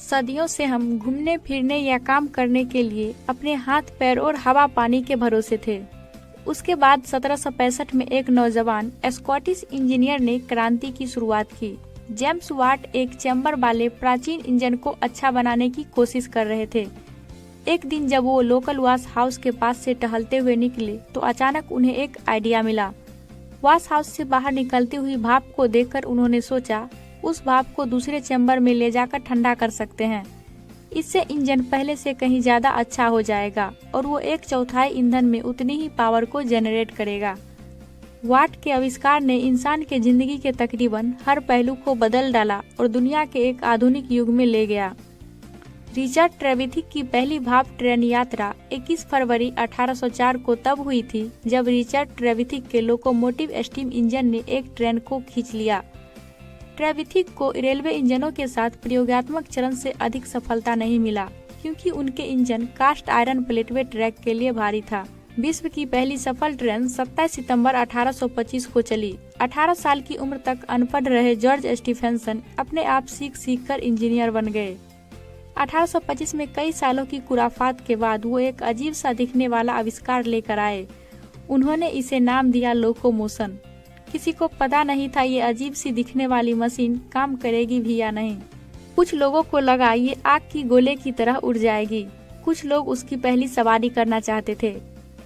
सदियों से हम घूमने फिरने या काम करने के लिए अपने हाथ पैर और हवा पानी के भरोसे थे। उसके बाद 1765 में एक नौजवान स्कॉटिश इंजीनियर ने क्रांति की शुरुआत की। जेम्स वाट एक चैम्बर वाले प्राचीन इंजन को अच्छा बनाने की कोशिश कर रहे थे। एक दिन जब वो लोकल वॉश हाउस के पास से टहलते हुए निकले तो अचानक उन्हें एक आइडिया मिला। वॉश हाउस से बाहर निकलती हुई भाप को देखकर उन्होंने सोचा, उस भाप को दूसरे चैम्बर में ले जाकर ठंडा कर सकते हैं। इससे इंजन पहले से कहीं ज्यादा अच्छा हो जाएगा और वो 1/4 ईंधन में उतनी ही पावर को जनरेट करेगा। वाट के आविष्कार ने इंसान के जिंदगी के तकरीबन हर पहलू को बदल डाला और दुनिया के एक आधुनिक युग में ले गया। रिचर्ड ट्रेविथिक की पहली भाप ट्रेन यात्रा 21 फरवरी 1804 को तब हुई थी जब रिचर्ड ट्रेविथिक के लोकोमोटिव स्टीम इंजन ने एक ट्रेन को खींच लिया। ट्रेविथिक को रेलवे इंजनों के साथ प्रयोगात्मक चरण से अधिक सफलता नहीं मिला क्योंकि उनके इंजन कास्ट आयरन प्लेटवे ट्रैक के लिए भारी था। विश्व की पहली सफल ट्रेन 27 सितंबर 1825 को चली। 18 साल की उम्र तक अनपढ़ रहे जॉर्ज स्टीफेंसन अपने आप सीख कर इंजीनियर बन गए। 1825 में कई सालों की खुराफात के बाद वो एक अजीब सा दिखने वाला आविष्कार लेकर आए। उन्होंने इसे नाम दिया लोकोमोशन। किसी को पता नहीं था ये अजीब सी दिखने वाली मशीन काम करेगी भी या नहीं। कुछ लोगों को लगा ये आग की गोले की तरह उड़ जाएगी। कुछ लोग उसकी पहली सवारी करना चाहते थे।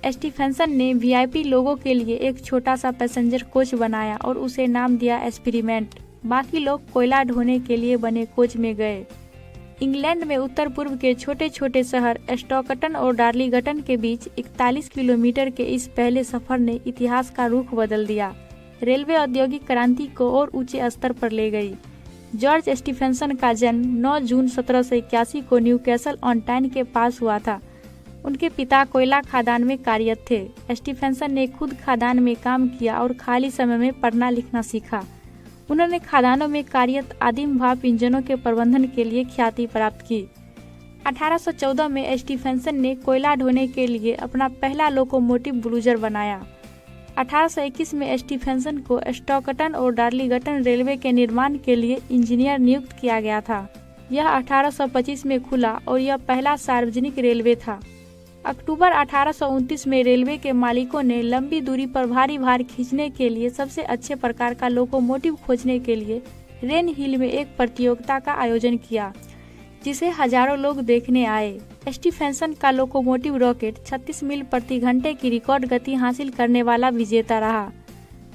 स्टीफेंसन ने वीआईपी लोगों के लिए एक छोटा सा पैसेंजर कोच बनाया और उसे नाम दिया एक्सपेरिमेंट। बाकी लोग कोयला ढोने के लिए बने कोच में गए। इंग्लैंड में उत्तर पूर्व के छोटे छोटे शहर स्टॉकटन और डार्लिंगटन के बीच 41 किलोमीटर के इस पहले सफर ने इतिहास का रुख बदल दिया। रेलवे औद्योगिक क्रांति को और ऊंचे स्तर पर ले गई। जॉर्ज स्टीफेंसन का जन्म 9 जून 1781 को न्यूकैसल ऑन टाइन के पास हुआ था। उनके पिता कोयला खदान में कार्यरत थे। स्टीफेंसन ने खुद खदान में काम किया और खाली समय में पढ़ना लिखना सीखा। उन्होंने खदानों में कार्यरत आदिम भाप इंजनों के प्रबंधन के लिए ख्याति प्राप्त की। 1814 में स्टीफेंसन ने कोयला ढोने के लिए अपना पहला लोकोमोटिव ब्लूजर बनाया। 1821 में स्टीफेंसन को स्टॉकटन और डार्लिंगटन रेलवे के निर्माण के लिए इंजीनियर नियुक्त किया गया था। यह 1825 में खुला और यह पहला सार्वजनिक रेलवे था। अक्टूबर 1829 में रेलवे के मालिकों ने लंबी दूरी पर भारी भार खींचने के लिए सबसे अच्छे प्रकार का लोकोमोटिव खोजने के लिए रेन हिल में एक प्रतियोगिता का आयोजन किया, जिसे हजारों लोग देखने आए। स्टीफेंसन का लोकोमोटिव रॉकेट 36 मील प्रति घंटे की रिकॉर्ड गति हासिल करने वाला विजेता रहा।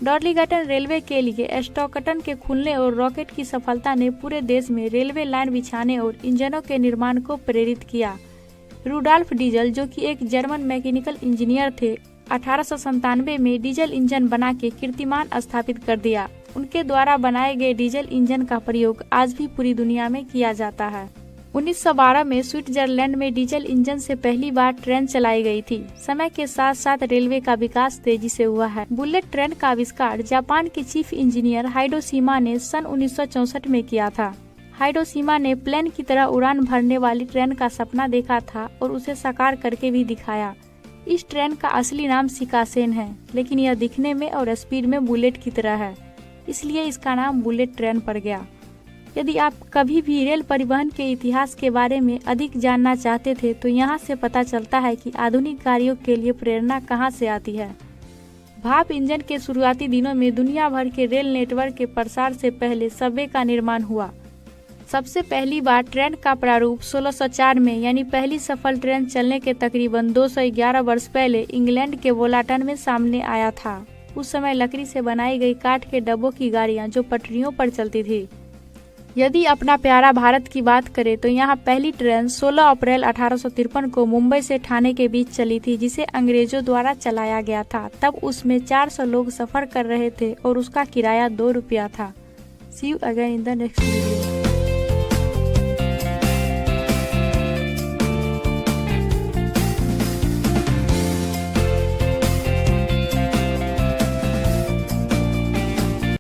डार्लिंगटन रेलवे के लिए स्टॉकटन के खुलने और रॉकेट की सफलता ने पूरे देश में रेलवे लाइन बिछाने और इंजनों के निर्माण को प्रेरित किया। रूडॉल्फ डीजल, जो कि एक जर्मन मैकेनिकल इंजीनियर थे, 1897 में डीजल इंजन बना के कीर्तिमान स्थापित कर दिया। उनके द्वारा बनाए गए डीजल इंजन का प्रयोग आज भी पूरी दुनिया में किया जाता है। 1912 में स्विट्जरलैंड में डीजल इंजन से पहली बार ट्रेन चलाई गई थी। समय के साथ साथ रेलवे का विकास तेजी से हुआ है। बुलेट ट्रेन का आविष्कार जापान के चीफ इंजीनियर हाइडोशिमा ने सन 1964 में किया था। हाइडोशिमा ने प्लेन की तरह उड़ान भरने वाली ट्रेन का सपना देखा था और उसे साकार करके भी दिखाया। इस ट्रेन का असली नाम शिकासेन है, लेकिन यह दिखने में और स्पीड में बुलेट की तरह है, इसलिए इसका नाम बुलेट ट्रेन पड़ गया। यदि आप कभी भी रेल परिवहन के इतिहास के बारे में अधिक जानना चाहते थे तो यहाँ से पता चलता है कि आधुनिक गाड़ियों के लिए प्रेरणा कहाँ से आती है। भाप इंजन के शुरुआती दिनों में दुनिया भर के रेल नेटवर्क के प्रसार से पहले सबवे का निर्माण हुआ। सबसे पहली बार ट्रेन का प्रारूप 1604 में, यानी पहली सफल ट्रेन चलने के तकरीबन 211 वर्ष पहले इंग्लैंड के वोलाटन में सामने आया था। उस समय लकड़ी से बनाई गई काठ के डब्बों की गाड़ियां जो पटरियों पर चलती थी। यदि अपना प्यारा भारत की बात करें तो यहाँ पहली ट्रेन 16 अप्रैल 1853 को मुंबई से ठाणे के बीच चली थी, जिसे अंग्रेजों द्वारा चलाया गया था। तब उसमें 400 लोग सफर कर रहे थे और उसका किराया 2 रुपया था। See you again in the next video.